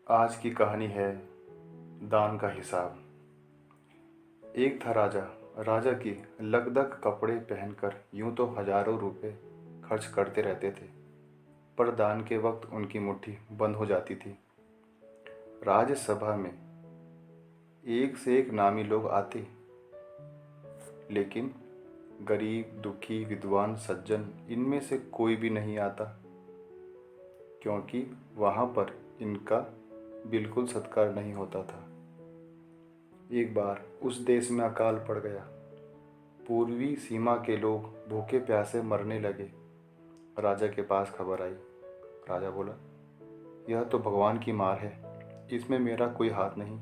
आज की कहानी है दान का हिसाब। एक था राजा। राजा की लकदक कपड़े पहनकर यूं तो हजारों रुपए खर्च करते रहते थे, पर दान के वक्त उनकी मुट्ठी बंद हो जाती थी। राज्यसभा में एक से एक नामी लोग आते, लेकिन गरीब, दुखी, विद्वान, सज्जन, इनमें से कोई भी नहीं आता, क्योंकि वहाँ पर इनका बिल्कुल सत्कार नहीं होता था। एक बार उस देश में अकाल पड़ गया। पूर्वी सीमा के लोग भूखे प्यासे मरने लगे। राजा के पास खबर आई। राजा बोला, यह तो भगवान की मार है, इसमें मेरा कोई हाथ नहीं।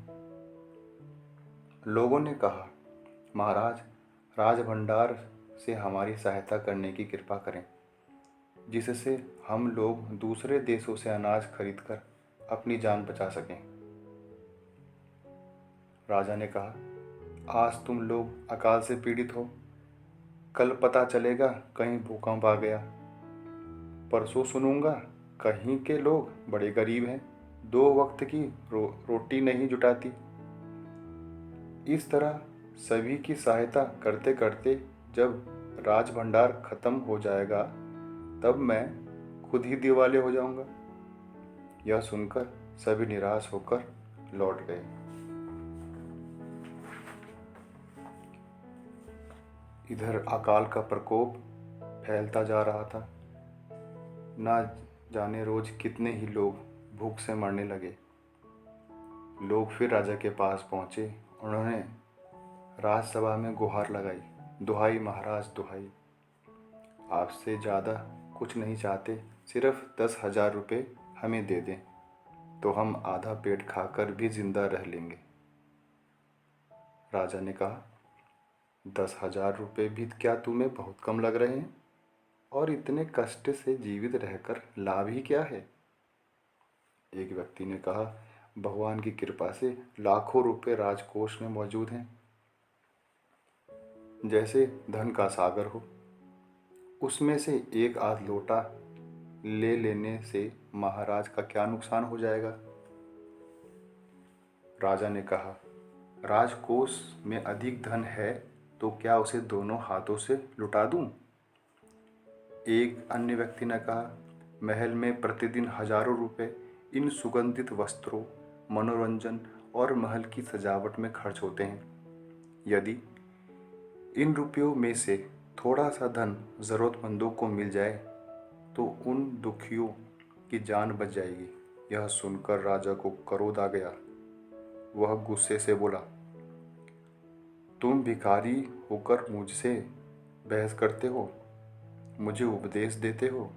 लोगों ने कहा, महाराज, राज भंडार से हमारी सहायता करने की कृपा करें, जिससे हम लोग दूसरे देशों से अनाज खरीदकर अपनी जान बचा सकें। राजा ने कहा, आज तुम लोग अकाल से पीड़ित हो, कल पता चलेगा कहीं भूकंप आ गया, परसों सुनूंगा कहीं के लोग बड़े गरीब हैं, दो वक्त की रोटी नहीं जुटाती। इस तरह सभी की सहायता करते करते जब राज भंडार खत्म हो जाएगा, तब मैं खुद ही दिवाले हो जाऊंगा। यह सुनकर सभी निराश होकर लौट गए। इधर अकाल का प्रकोप फैलता जा रहा था। ना जाने रोज कितने ही लोग भूख से मरने लगे। लोग फिर राजा के पास पहुंचे। उन्होंने राजसभा में गुहार लगाई, दुहाई महाराज, दुहाई, आपसे ज़्यादा कुछ नहीं चाहते, सिर्फ 10,000 रुपये हमें दे दें तो हम आधा पेट खाकर भी जिंदा रह लेंगे। राजा ने कहा, 10,000 रुपये भी क्या तुम्हें बहुत कम लग रहे हैं? और इतने कष्ट से जीवित रहकर लाभ ही क्या है? एक व्यक्ति ने कहा, भगवान की कृपा से लाखों रुपए राजकोष में मौजूद हैं, जैसे धन का सागर हो। उसमें से एक आध लोटा ले लेने से महाराज का क्या नुकसान हो जाएगा? राजा ने कहा, राजकोष में अधिक धन है तो क्या उसे दोनों हाथों से लुटा दूं? एक अन्य व्यक्ति ने कहा, महल में प्रतिदिन हजारों रुपए इन सुगंधित वस्त्रों, मनोरंजन और महल की सजावट में खर्च होते हैं। यदि इन रुपयों में से थोड़ा सा धन ज़रूरतमंदों को मिल जाए तो उन दुखियों की जान बच जाएगी। यह सुनकर राजा को क्रोध आ गया। वह गुस्से से बोला, तुम भिखारी होकर मुझसे बहस करते हो, मुझे उपदेश देते हो।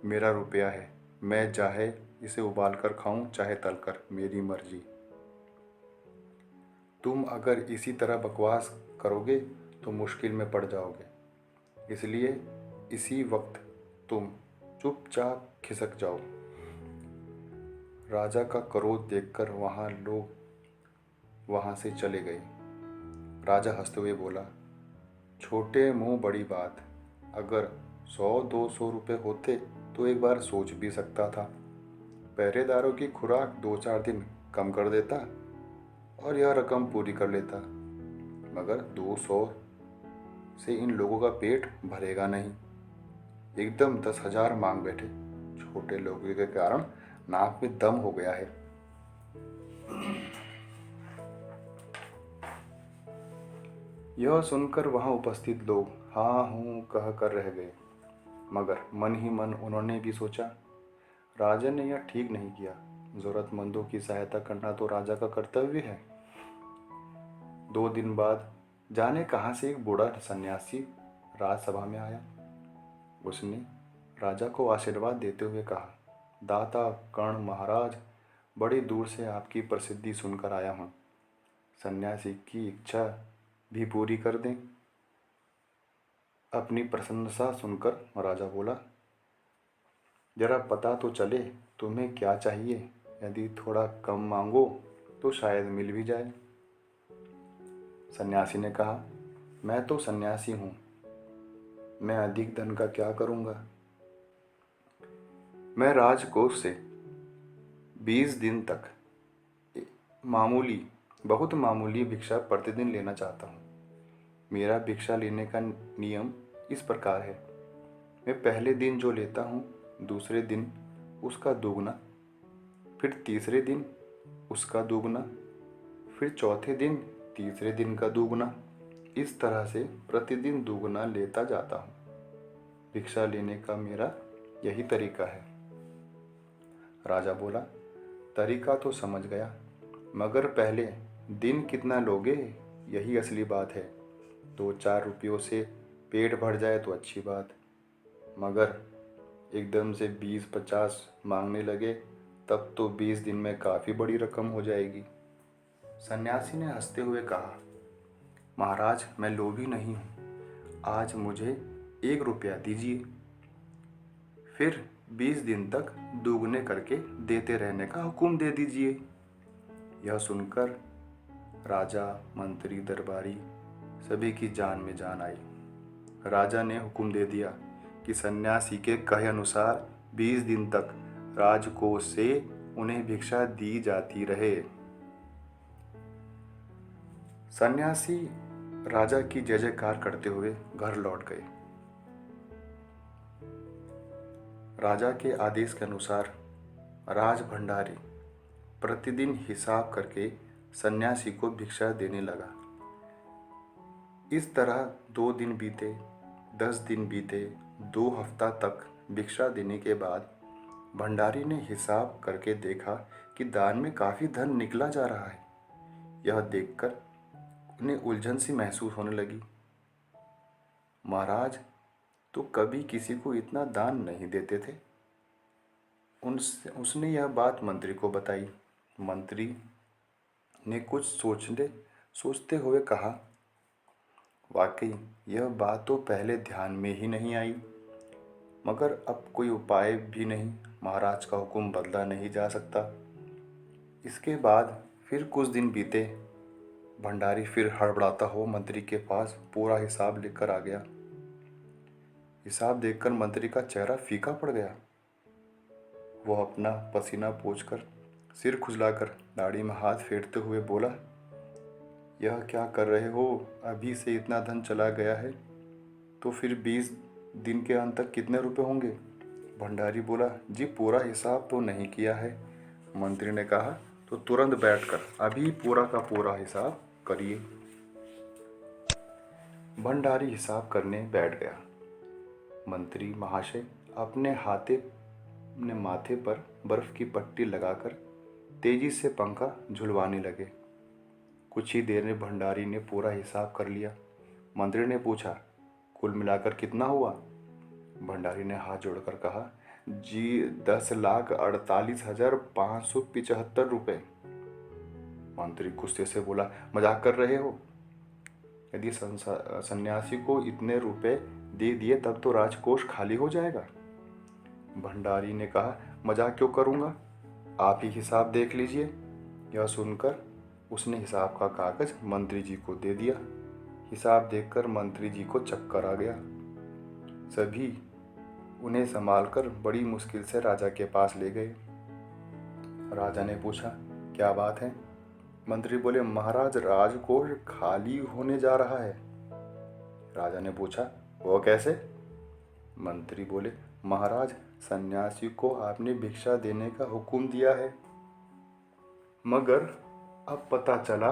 मेरा रुपया है, मैं चाहे इसे उबाल कर खाऊं चाहे तलकर, मेरी मर्जी। तुम अगर इसी तरह बकवास करोगे तो मुश्किल में पड़ जाओगे, इसलिए इसी वक्त तुम चुपचाप खिसक जाओ। राजा का क्रोध देखकर लोग वहां से चले गए। राजा हंसते हुए बोला, छोटे मुंह बड़ी बात, अगर 100-200 रुपये होते तो एक बार सोच भी सकता था। पहरेदारों की खुराक 2-4 दिन कम कर देता और यह रकम पूरी कर लेता, मगर 200 से इन लोगों का पेट भरेगा नहीं। एकदम 10,000 मांग बैठे। छोटे लोगों के कारण नाक में दम हो गया है। यह सुनकर वहां उपस्थित लोग हाँ हूँ कह कर रह गए, मगर मन ही मन उन्होंने भी सोचा, राजा ने यह ठीक नहीं किया। जरूरतमंदों की सहायता करना तो राजा का कर्तव्य है। 2 दिन बाद जाने कहाँ से एक बूढ़ा सन्यासी राजसभा में आया। उसने राजा को आशीर्वाद देते हुए कहा, दाता कर्ण महाराज, बड़ी दूर से आपकी प्रसिद्धि सुनकर आया हूँ, सन्यासी की इच्छा भी पूरी कर दें। अपनी प्रशंसा सुनकर राजा बोला, जरा पता तो चले तुम्हें क्या चाहिए, यदि थोड़ा कम मांगो तो शायद मिल भी जाए। सन्यासी ने कहा, मैं तो सन्यासी हूँ, मैं अधिक धन का क्या करूँगा? मैं राजकोष से 20 दिन तक मामूली, बहुत मामूली भिक्षा प्रतिदिन लेना चाहता हूँ। मेरा भिक्षा लेने का नियम इस प्रकार है। मैं पहले दिन जो लेता हूँ, दूसरे दिन उसका दोगुना, फिर तीसरे दिन उसका दोगुना, फिर चौथे दिन तीसरे दिन का दोगुना। इस तरह से प्रतिदिन दोगुना लेता जाता हूँ। भिक्षा लेने का मेरा यही तरीका है। राजा बोला, तरीका तो समझ गया, मगर पहले दिन कितना लोगे, यही असली बात है। 2-4 रुपयों से पेट भर जाए तो अच्छी बात, मगर एकदम से 20-50 मांगने लगे तब तो 20 दिन में काफ़ी बड़ी रकम हो जाएगी। सन्यासी ने हंसते हुए कहा, महाराज मैं लोभी नहीं हूँ, आज मुझे 1 रुपया दीजिए, फिर 20 दिन तक दोगुने करके देते रहने का हुक्म दे दीजिए। यह सुनकर राजा, मंत्री, दरबारी सभी की जान में जान आई। राजा ने हुक्म दे दिया कि सन्यासी के कहे अनुसार 20 दिन तक राजकोष से उन्हें भिक्षा दी जाती रहे। सन्यासी राजा की जय जयकार करते हुए घर लौट गए। राजा के आदेश के अनुसार राज भंडारी प्रतिदिन हिसाब करके सन्यासी को भिक्षा देने लगा। इस तरह 2 दिन बीते, 10 दिन बीते, 2 हफ्ता तक भिक्षा देने के बाद भंडारी ने हिसाब करके देखा कि दान में काफ़ी धन निकला जा रहा है। यह देखकर उन्हें उलझन सी महसूस होने लगी। महाराज तो कभी किसी को इतना दान नहीं देते थे। उसने यह बात मंत्री को बताई। मंत्री ने कुछ सोचते हुए कहा, वाकई यह बात तो पहले ध्यान में ही नहीं आई, मगर अब कोई उपाय भी नहीं, महाराज का हुक्म बदला नहीं जा सकता। इसके बाद फिर कुछ दिन बीते। भंडारी फिर हड़बड़ाता हो मंत्री के पास पूरा हिसाब लेकर आ गया। हिसाब देखकर मंत्री का चेहरा फीका पड़ गया। वो अपना पसीना पोंछकर, सिर खुजलाकर, दाढ़ी में हाथ फेरते हुए बोला, यह क्या कर रहे हो? अभी से इतना धन चला गया है तो फिर 20 दिन के अंत तक कितने रुपए होंगे? भंडारी बोला, जी पूरा हिसाब तो नहीं किया है। मंत्री ने कहा, तो तुरंत बैठकर अभी पूरा का पूरा हिसाब करिए। भंडारी हिसाब करने बैठ गया। मंत्री महाशय अपने माथे पर बर्फ की पट्टी लगाकर तेजी से पंखा झुलवाने लगे। कुछ ही देर में भंडारी ने पूरा हिसाब कर लिया। मंत्री ने पूछा, कुल मिलाकर कितना हुआ? भंडारी ने हाथ जोड़कर कहा, जी 10,48,575 रुपये। मंत्री गुस्से से बोला, मजाक कर रहे हो? यदि सन्यासी को इतने रुपए दे दिए तब तो राजकोष खाली हो जाएगा। भंडारी ने कहा, मजाक क्यों करूँगा, आप ही हिसाब देख लीजिए। यह सुनकर उसने हिसाब का कागज मंत्री जी को दे दिया। हिसाब देखकर मंत्री जी को चक्कर आ गया। सभी उन्हें संभालकर बड़ी मुश्किल से राजा के पास ले गए। राजा ने पूछा, क्या बात है? मंत्री बोले, महाराज राजकोष खाली होने जा रहा है। राजा ने पूछा, वो कैसे? मंत्री बोले, महाराज सन्यासी को आपने भिक्षा देने का हुक्म दिया है, मगर अब पता चला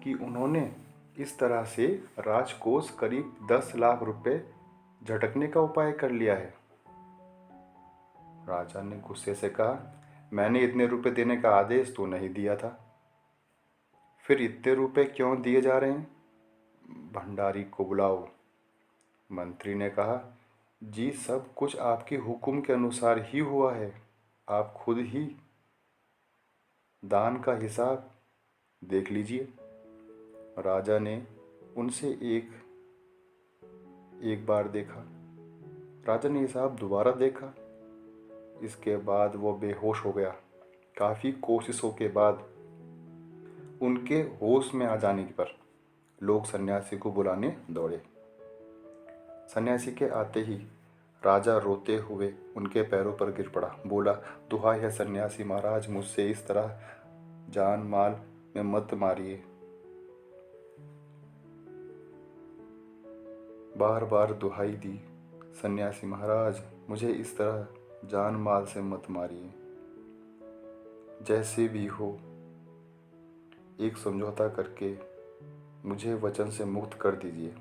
कि उन्होंने इस तरह से राजकोष करीब 10 लाख रुपए झटकने का उपाय कर लिया है। राजा ने गुस्से से कहा, मैंने इतने रुपए देने का आदेश तो नहीं दिया था, फिर इतने रुपए क्यों दिए जा रहे हैं? भंडारी को बुलाओ। मंत्री ने कहा, जी सब कुछ आपके हुक्म के अनुसार ही हुआ है, आप खुद ही दान का हिसाब देख लीजिए। राजा ने उनसे एक बार देखा। राजा ने हिसाब दोबारा देखा। इसके बाद वो बेहोश हो गया। काफ़ी कोशिशों के बाद उनके होश में आ जाने पर लोग सन्यासी को बुलाने दौड़े। सन्यासी के आते ही राजा रोते हुए उनके पैरों पर गिर पड़ा, बोला, दुहाई है सन्यासी महाराज, मुझसे इस तरह जान माल में मत मारिए। बार बार दुहाई दी, सन्यासी महाराज, मुझे इस तरह जान माल से मत मारिए। जैसे भी हो एक समझौता करके मुझे वचन से मुक्त कर दीजिए।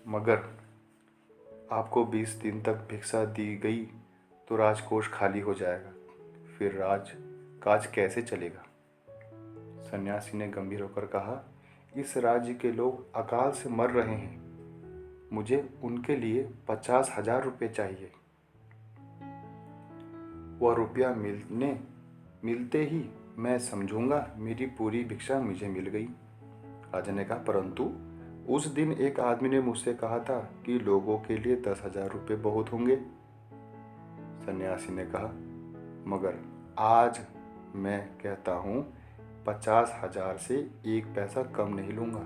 मगर आपको 20 दिन तक भिक्षा दी गई तो राजकोष खाली हो जाएगा, फिर काज कैसे चलेगा? सन्यासी ने गंभीर होकर कहा, इस राज्य के लोग अकाल से मर रहे हैं, मुझे उनके लिए 50,000 रुपये चाहिए। वह रुपया मिलते ही मैं समझूंगा मेरी पूरी भिक्षा मुझे मिल गई। राजा ने कहा, परंतु उस दिन एक आदमी ने मुझसे कहा था कि लोगों के लिए 10,000 रुपये बहुत होंगे। सन्यासी ने कहा, मगर आज मैं कहता हूँ 50,000 से एक पैसा कम नहीं लूंगा।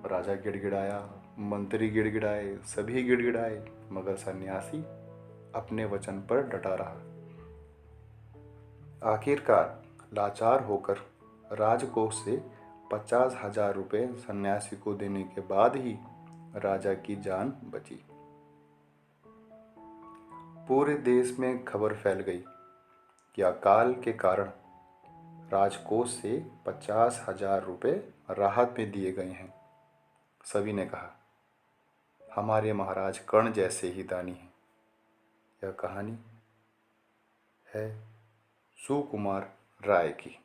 राजा गिड़गिड़ाया, मंत्री गिड़गिड़ाए, सभी गिड़गिड़ाए, मगर सन्यासी अपने वचन पर डटा रहा। आखिरकार लाचार होकर राजकोष से 50,000 रुपये सन्यासी को देने के बाद ही राजा की जान बची। पूरे देश में खबर फैल गई कि अकाल के कारण राजकोष से 50,000 रुपये राहत में दिए गए हैं। सभी ने कहा, हमारे महाराज कर्ण जैसे ही दानी हैं। यह कहानी है सुकुमार राय की।